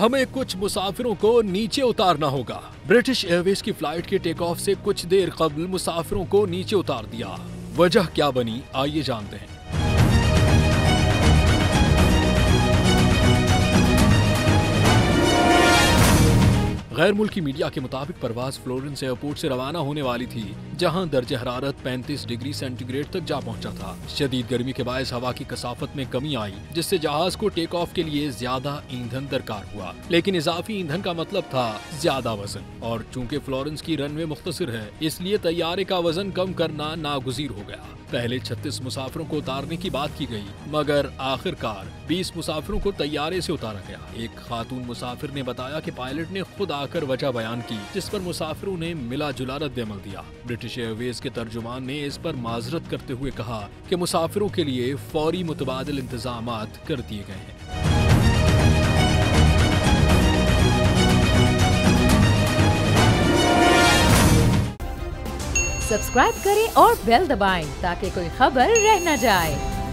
हमें कुछ मुसाफिरों को नीचे उतारना होगा। ब्रिटिश एयरवेज की फ्लाइट के टेक ऑफ से कुछ देर कबल मुसाफिरों को नीचे उतार दिया। वजह क्या बनी, आइए जानते हैं। गैर मुल्की मीडिया के मुताबिक परवाज फ्लोरेंस एयरपोर्ट से रवाना होने वाली थी, जहां दर्जे हरारत 35 डिग्री सेंटीग्रेड तक जा पहुंचा था। शदीद गर्मी के बायस हवा की कसाफत में कमी आई, जिससे जहाज को टेक ऑफ के लिए ज्यादा ईंधन दरकार हुआ। लेकिन इजाफी ईंधन का मतलब था ज्यादा वजन, और चूंकि फ्लोरेंस की रनवे मुख्तसर है, इसलिए तैयारे का वजन कम करना नागुज़ीर हो गया। पहले 36 मुसाफिरों को उतारने की बात की गई, मगर आखिरकार 20 मुसाफिरों को तैयारे से उतारा गया। एक खातून मुसाफिर ने बताया कि पायलट ने खुद आकर वजह बयान की, जिस पर मुसाफिरों ने मिला जुला रद्द-ए-अमल दिया। ब्रिटिश एयरवेज के तर्जुमान ने इस पर माजरत करते हुए कहा कि मुसाफिरों के लिए फौरी मुतबादिल इंतजामात कर दिए गए हैं। सब्सक्राइब करें और बेल दबाएं ताकि कोई खबर रह न जाए।